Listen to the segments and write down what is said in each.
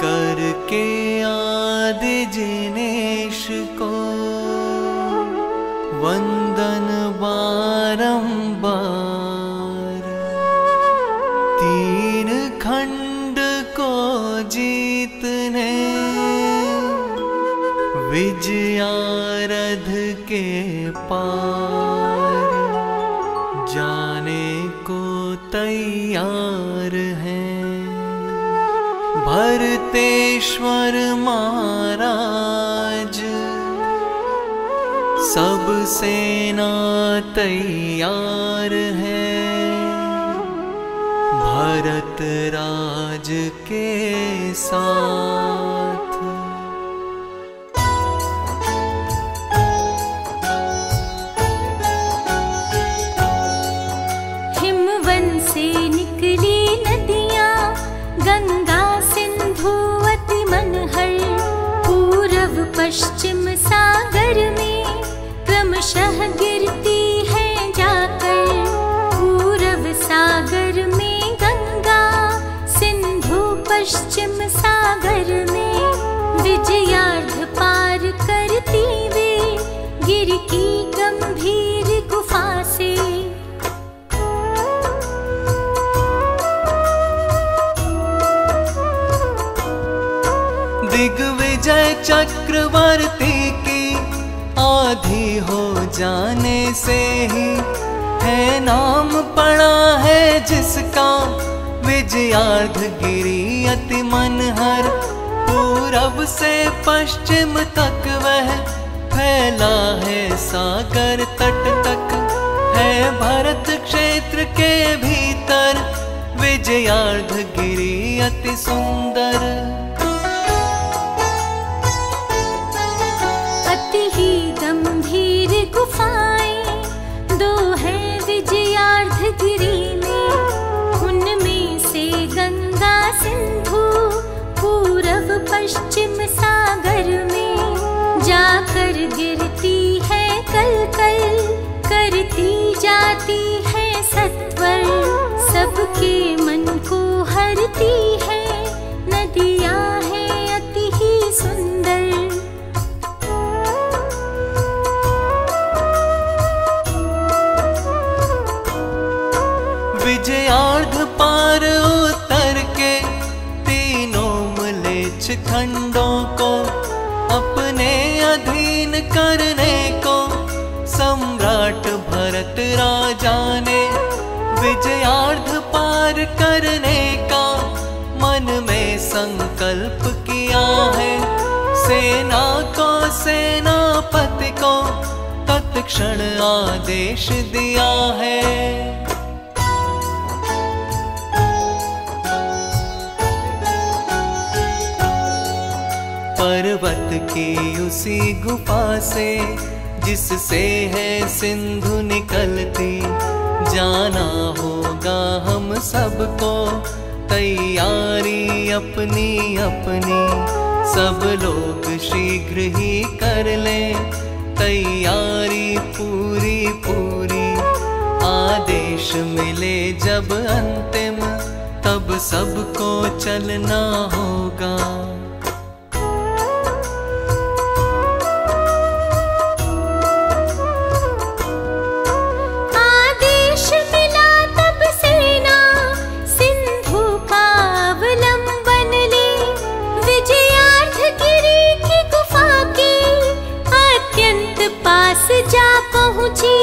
करके आदि जिनेश को वंदन बारंबार। तीन खंड को जीतने विजयारध के पार जाने को तैयार हैं भरतेश्वर महाराज। सब सेना तैयार है भरत राज के साथ। हिमवन से निकली नदियां गंगा सिंधु अति मनहर। पूरब पश्चिम सागर में क्रमशः गिरती है जाकर। पूरब सागर में गंगा सिंधु पश्चिम सागर में विजयार्ध पार करती वे गिर की गंभीर गुफा से। दिग्विजय चक्रवर्ती की आधी हो जाने से ही है नाम पड़ा है जिसका विजयार्ध गिरी अति मनहर। पूरब से पश्चिम तक वह फैला है सागर तट तक है भरत क्षेत्र के भीतर विजयार्ध गिरी अति सुंदर। अति ही गंभीर गुफाएं दो है विजयार्ध गिरी में। उनमें से गंगा सिंधु पूरब पश्चिम सागर में जाकर गिरती है कल कल करती जाती है सत्वर। सबके मन को हरती है नदियां है अति ही सुंदर। विजयार्ध पार उतर के तीनों म्लेच्छ खंडों को अपने अधीन करने को सम्राट भरत राजा ने विजयार्ध पार करने का मन में संकल्प किया है। सेना को सेनापति को तत्क्षण आदेश दिया है। पर्वत की उसी गुफा से जिससे है सिंधु निकलती जाना होगा हम सबको। तैयारी अपनी अपनी सब लोग शीघ्र ही कर लें तैयारी पूरी पूरी। आदेश मिले जब अंतिम तब सबको चलना होगा। जा पहुंची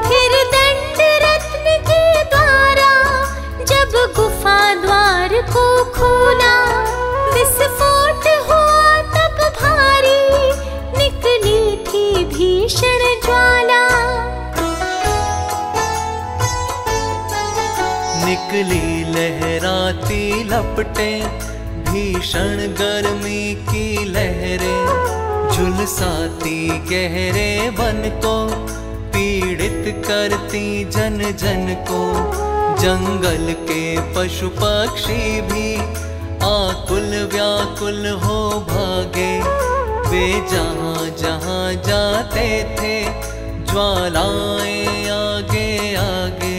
फिर दंड रत्न के द्वारा जब गुफा द्वार को खोला विस्फोट हुआ तब भारी निकली थी भीषण ज्वाला। निकली लहराती लपटें भीषण गर्मी की लहरें झुलसाती गहरे वन को पीड़ित करती जन जन को। जंगल के पशु पक्षी भी आकुल व्याकुल हो भागे। वे जहाँ जहाँ जाते थे ज्वालाएं आगे आगे।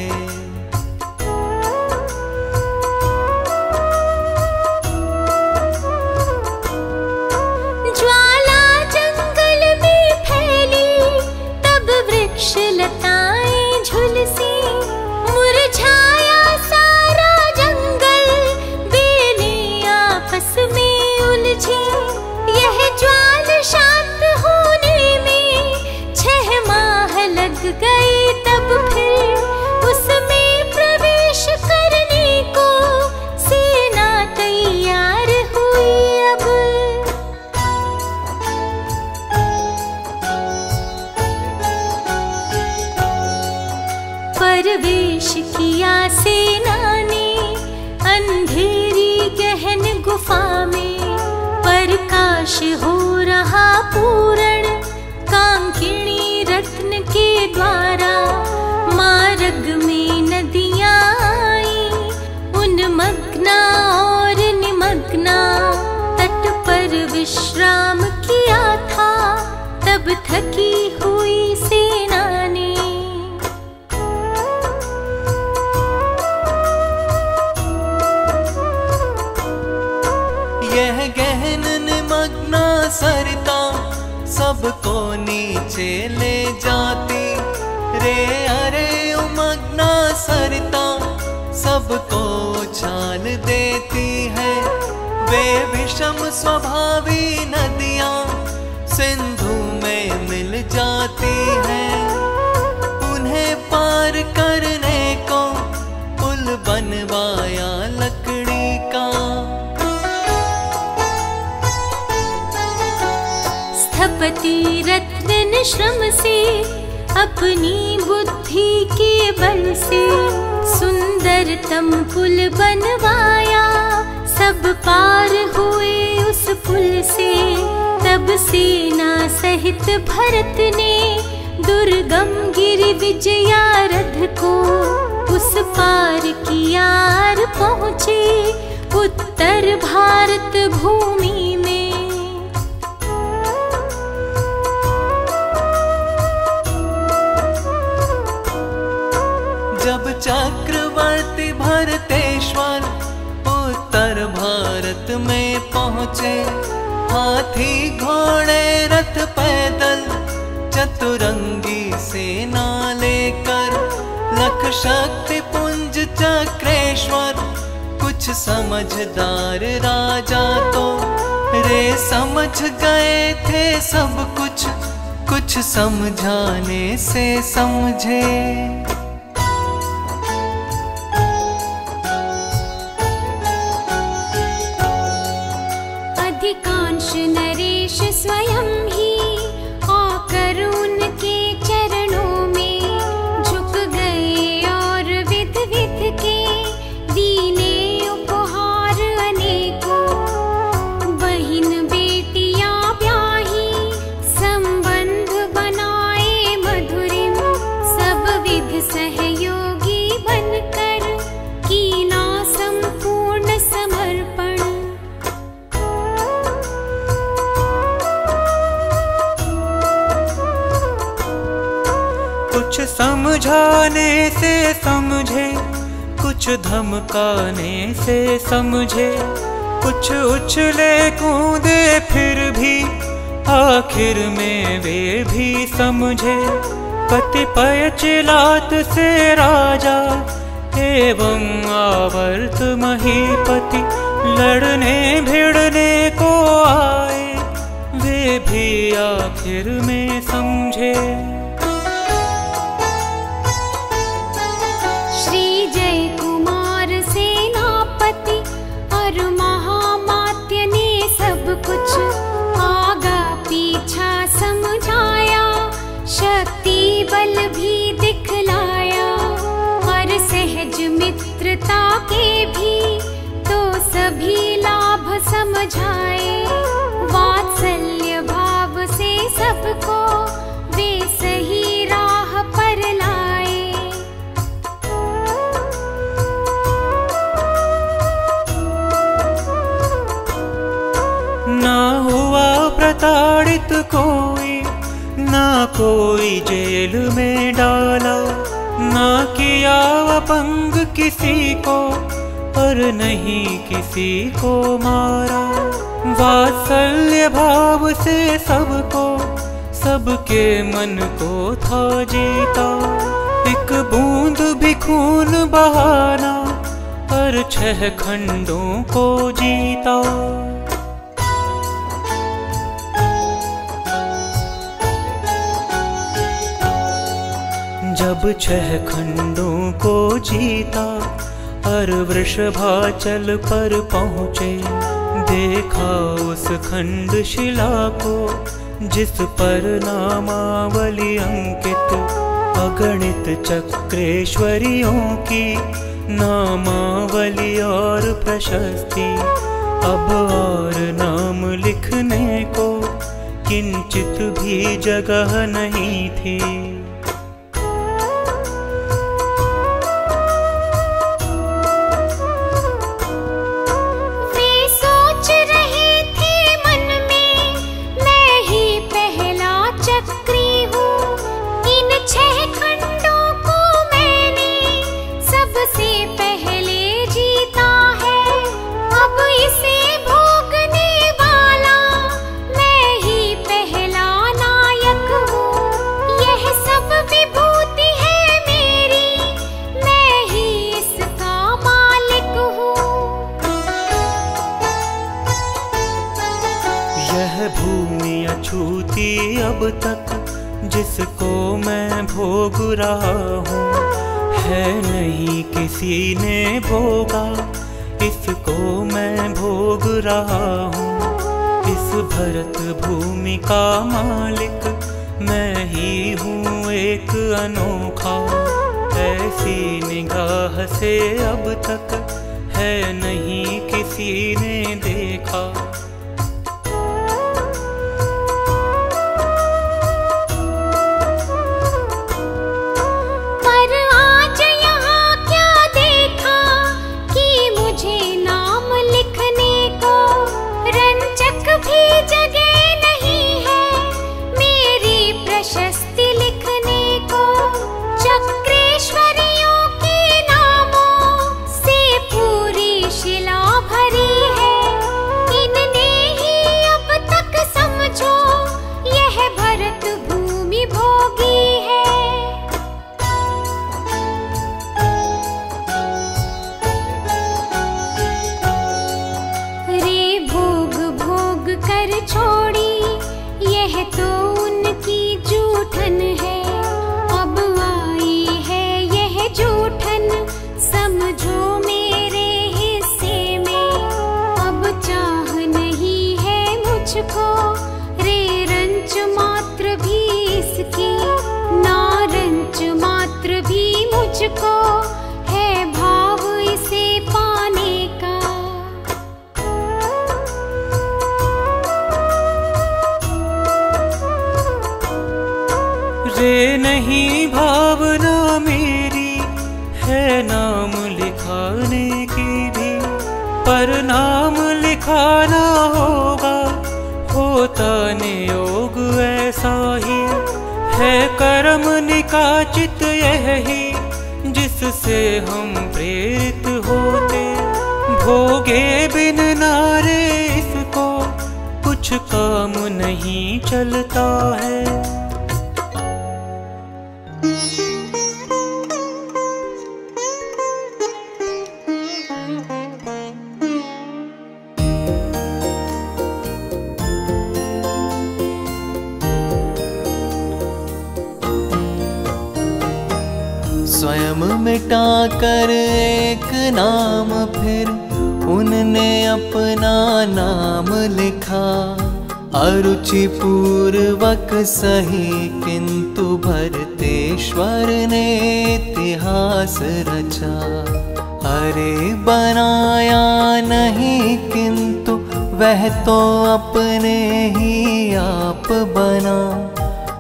जलमग्ना और निमग्ना तट पर विश्राम किया था, तब थकी हुई सेना ने यह गहन निमग्ना सरिता सबको नीचे ले जाती रे। अरे उमग्ना सरिता सबको उछाल देती है। वे विषम स्वभावी नदियां सिंधु में मिल जाती हैं। उन्हें पार करने को पुल बनवाया लकड़ी का। स्थपति रत्न श्रम से अपनी बुद्धि के बल से सुंदरतम पुल बनवाया। सब पार हुए उस पुल से। तब सेना सहित भरत ने दुर्गम गिरि विजया रथ को उस पार कियार पहुँचे उत्तर भारत भूमि में। जब चक्रवर्ती भरतेश्वर उत्तर भारत में पहुँचे, हाथी घोड़े रथ पैदल चतुरंगी सेना लेकर, लख शक्ति पुंज चक्रेश्वर कुछ समझदार राजा तो रे समझ गए थे सब कुछ, कुछ समझाने से समझे। अधिकांश नरेश स्वयं ही आकर उनके चरणों में झुक गए और विध विध के दीने उपहार अनेकों। बहिन बेटियां ब्याही संबंध बनाए मधुरिम, सब विध सहयोगी बनकर कीना संपूर्ण समर्पण। कुछ समझाने से समझे, कुछ धमकाने से समझे, कुछ उछले कूदे फिर भी आखिर में वे भी समझे। कतिपय चिलात से राजा एवं आवर्त महीपति लड़ने भिड़ने को आए, वे भी आखिर में समझे। कुछ आगा पीछा समझाया, शक्ति बल भी दिखलाया, और सहज मित्रता के भी तो सभी लाभ समझाए। वात्सल्य भाव से सबको वे सही राह पर लाए। ना हुआ प्रताड़ित कोई, ना कोई जेल में डाला, ना किया अपंग किसी को, और नहीं किसी को मारा। वात्सल्य भाव से सबको, सबके मन को था जीता। एक बूंद भी खून बहाना, और 6 खंडों को जीता। जब 6 खंडों को जीता और वृषभाचल पर पहुँचे, देखा उस खंड शिला को जिस पर नामावली अंकित अगणित चक्रेश्वरियों की नामावली और प्रशस्ति। अब और नाम लिखने को किंचित भी जगह नहीं थी। अब तक जिसको मैं भोग रहा हूँ, है नहीं किसी ने भोगा, इसको मैं भोग रहा हूँ। इस भरत भूमि का मालिक मैं ही हूँ एक अनोखा, ऐसी निगाह से अब तक है नहीं किसी ने देखा। पर आज यहाँ क्या देखा कि मुझे नाम लिखने को रंजक भी जगह नहीं है मेरी प्रशस्ति लिखने को। चक्रेश्वरियों के नामों से पूरी शिला भरी है, इनने ही अब तक समझो यह भरत भूमि भोगी है। रे भोग भोग कर छोड़ी यह तो उनकी जूठन है, अब आई है यह जूठन समझो मेरे हिस्से में। अब चाह नहीं है मुझको रे रंच मात्र भी इसकी, ना रंच मात्र भी मुझको है भाव इसे पाने का। रे नहीं भावना मेरी है नाम लिखाने की भी, पर नाम लिखाना होगा होता नियोग ऐसा ही है। कर्म निकाचित यही जिससे हम प्रेरित होते, भोगे बिन नारे इसको कुछ काम नहीं चलता है। स्वयं मिटा कर एक नाम फिर उनने अपना नाम लिखा, अरुचि पूर्वक सही किंतु भरतेश्वर ने इतिहास रचा। अरे बनाया नहीं किंतु वह तो अपने ही आप बना,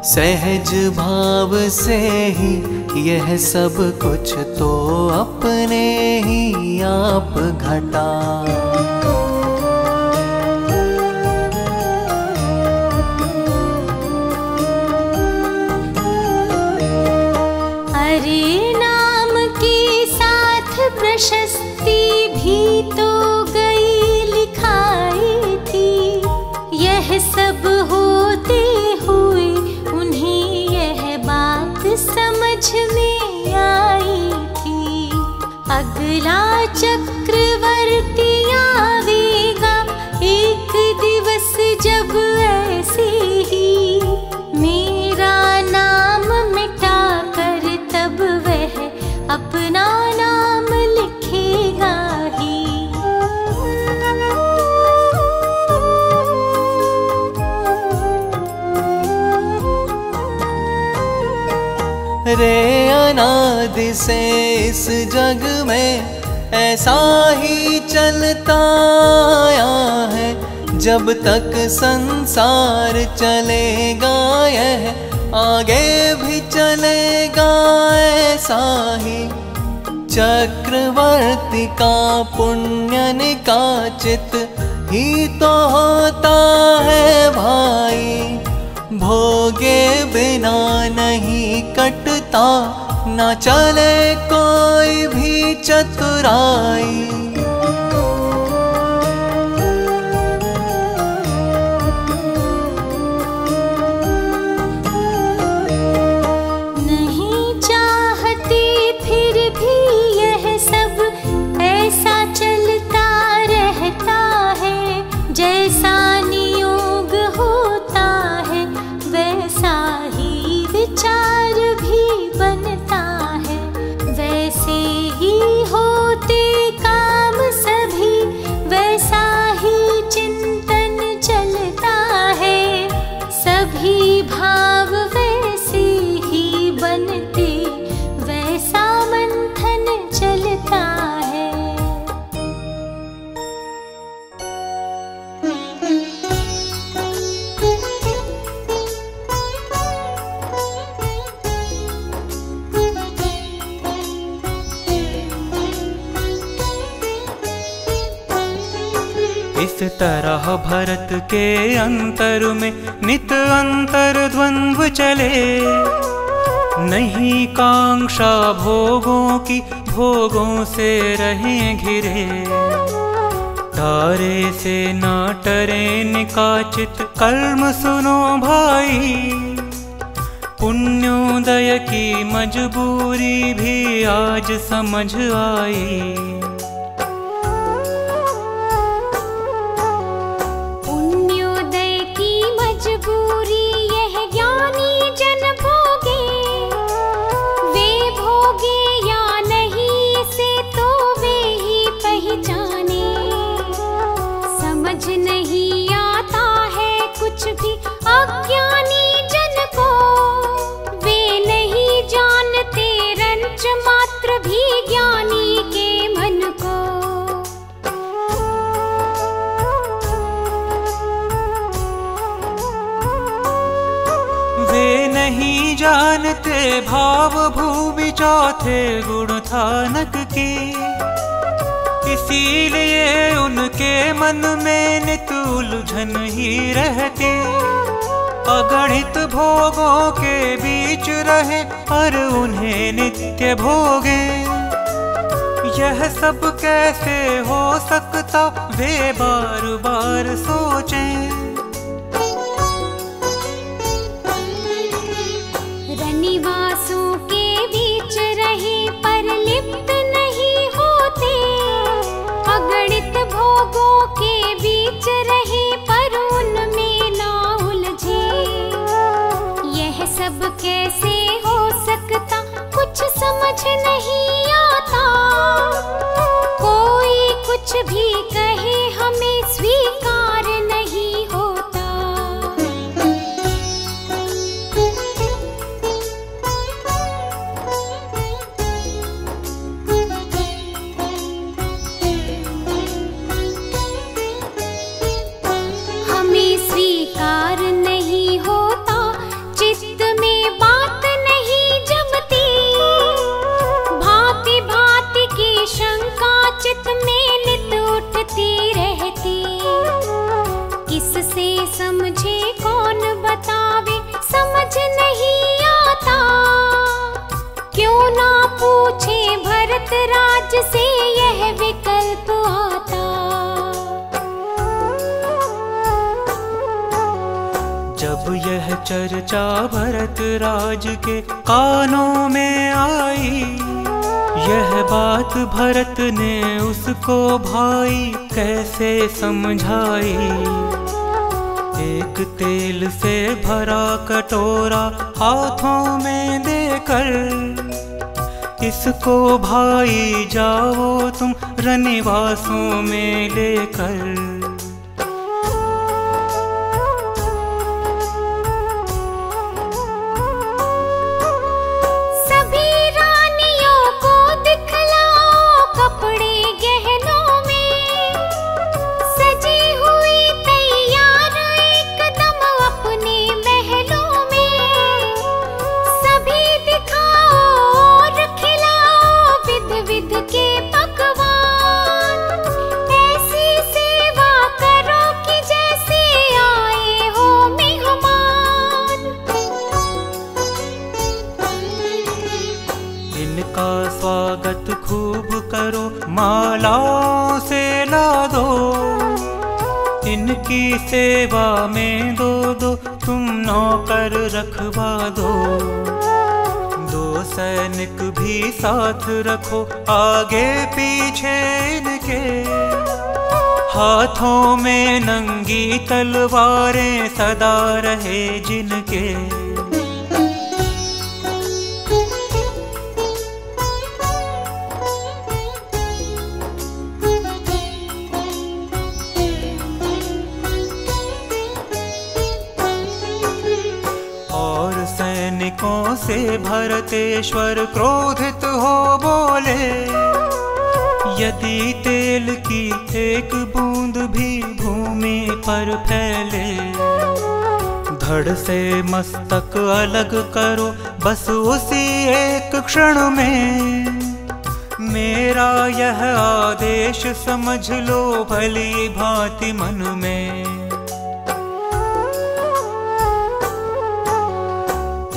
सहज भाव से ही यह सब कुछ तो अपने ही आप घटा। अरे नाम के साथ प्रशस्ति भी तो गई लिखाई थी, यह सब होते हुए उन्हें यह बात समझ में आई थी। अगला चक्रवर्ती आवेगा एक दिवस जब ऐसे ही मेरा नाम मिटा कर तब वह अपना नाम लिखेगा ही। रे अनादि से इस जग में ऐसा ही चलता आया है, जब तक संसार चलेगा यह आगे भी चलेगा ऐसा ही। चक्रवर्ती का पुण्य निकाचित ही तो होता है भाई, भोगे बिना नहीं कटता न चले कोई भी चतुराई। नहीं चाहते फिर भी यह सब ऐसा चलता रहता है, जैसा नियोग होता है वैसा इस तरह भरत के अंतर में नित अंतर द्वंद्व चले। नहीं कांक्षा भोगों की, भोगों से रहें घिरे। तारे से ना टरे निकाचित कर्म सुनो भाई। पुण्योदय की मजबूरी भी आज समझ आई। पुण्योदय की मजबूरी यह ज्ञानी जन भोगे। वे भोगे या नहीं इसे तो वे ही पहचाने। समझ नहीं आता है कुछ भी अज्ञानी जन को। वे नहीं जानते रंच मात्र भी ज्ञानी के मन को। वे नहीं जानते भाव भूमि चौथे गुण थानक की। इसीलिए उनके मन में नित उलझन ही रहती। अगणित भोगों के बीच रहे और उन्हें नित्य भोगे। यह सब कैसे हो सकता वे बार बार सोचें। रनिवासों के बीच रहे पर लिप्त नहीं होते। अगणित भोगों के बीच रहे पर उनमें ना उलझे। यह सब कैसे हो सकता कुछ समझ नहीं आता। कोई कुछ भी कहे हमें स्वीकार नहीं होता। हमें स्वीकार नहीं होता। चित्त में बात नहीं जमती। भांति भांति की शंका चित्त में नित उठती रहती। किससे समझे कौन बतावे समझ नहीं आता। क्यों ना पूछे भरत राज से यह विकल्प आता। जब यह चर्चा भरत राज के कानों में आई। यह बात भरत ने उसको भाई कैसे समझाई। एक तेल से भरा कटोरा हाथों में देकर। इसको भाई जाओ तुम रनिवासों में लेकर। स्वागत खूब करो, मालाओं से लादो। इनकी सेवा में दो तुम नौकर रखवा दो। दो सैनिक भी साथ रखो आगे पीछे इनके। हाथों में नंगी तलवारें सदा रहे जिनके। सैनिकों से भरतेश्वर क्रोधित हो बोले। यदि तेल की एक बूंद भी भूमि पर फैले, धड़ से मस्तक अलग करो बस उसी एक क्षण में। मेरा यह आदेश समझ लो भली भांति मन में।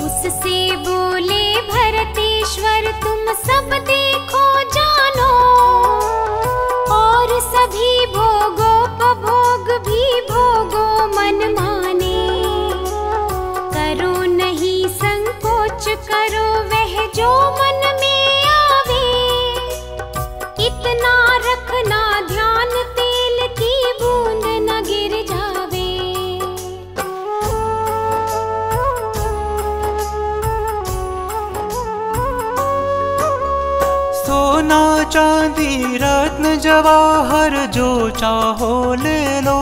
उससे बोले भरतेश्वर तुम सब देखो जानो, और सभी भोगोपभोग भी भोगो मन माने। करो नहीं संकोच करो वह जो मन में आवे, इतना रखना ध्यान तेल की बूंद न गिर जावे। सोना चांदी रत्न जवाहर जो चाहो ले लो,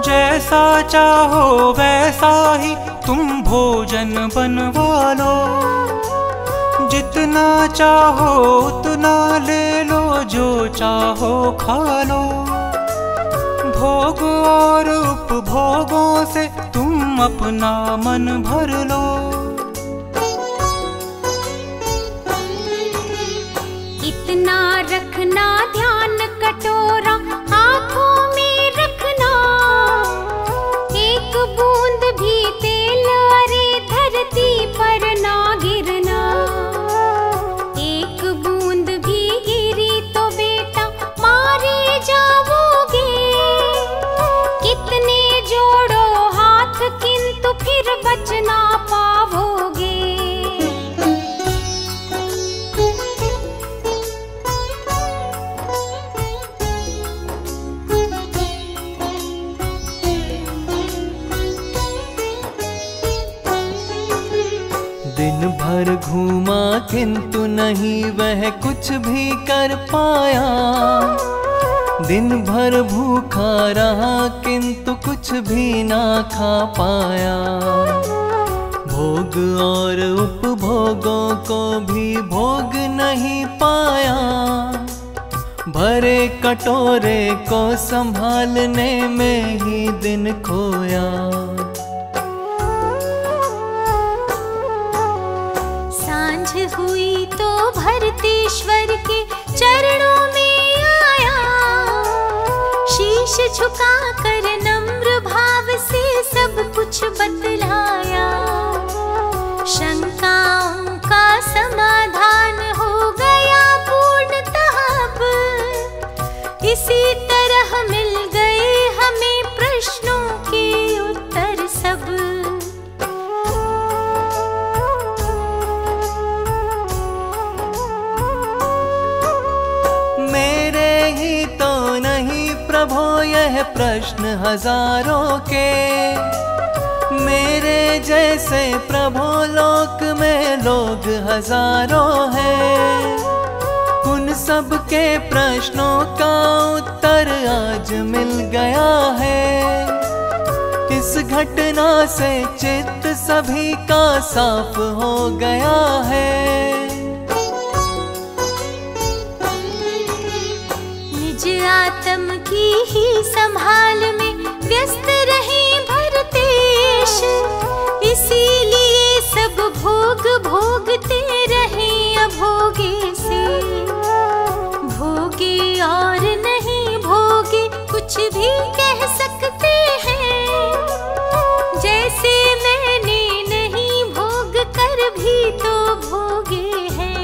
जैसा चाहो वैसा ही तुम भोजन बनवा लो। जितना चाहो उतना ले लो, जो चाहो खा लो। भोग और उपभोगों से तुम अपना मन भर लो। इतना रखना ध्यान कटोरा हाथों में रखना, एक बूंद भी तेल अरे धरती पर ना गिरना। एक बूंद भी गिरी तो बेटा मारे जाओगे। कितने जोड़ो हाथ किंतु फिर बच ना पाओगे। दिन भर घूमा किंतु नहीं वह कुछ भी कर पाया। दिन भर भूखा रहा किंतु कुछ भी ना खा पाया। भोग और उपभोगों को भी भोग नहीं पाया। भरे कटोरे को संभालने में ही दिन खोया। सांझ हुई तो भरतेश्वर के चरणों में आया। शीश झुका कर नम्र भाव से सब कुछ बतलाया। शंकाओं का समाधान हो गया पूर्णतः अब। इसी तरह मिल गए हमें प्रश्नों के उत्तर सब। प्रभो यह प्रश्न हजारों के, मेरे जैसे प्रभो लोक में लोग हजारों हैं। उन सब के प्रश्नों का उत्तर आज मिल गया है। इस घटना से चित्त सभी का साफ हो गया है। आत्म की ही संभाल में व्यस्त रहे भरतेश। इसीलिए सब भोग भोगते रहे अभोगे से। भोगे और नहीं भोगे कुछ भी कह सकते हैं। जैसे मैंने नहीं भोग कर भी तो भोगे हैं।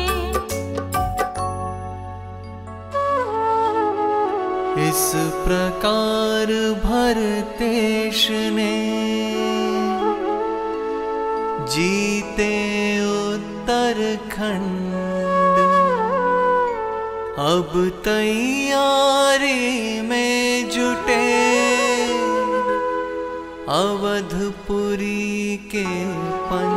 इस प्रकार भरतेश ने जीते उत्तरखंड। अब तैयारी में जुटे अवधपुरी के पंच।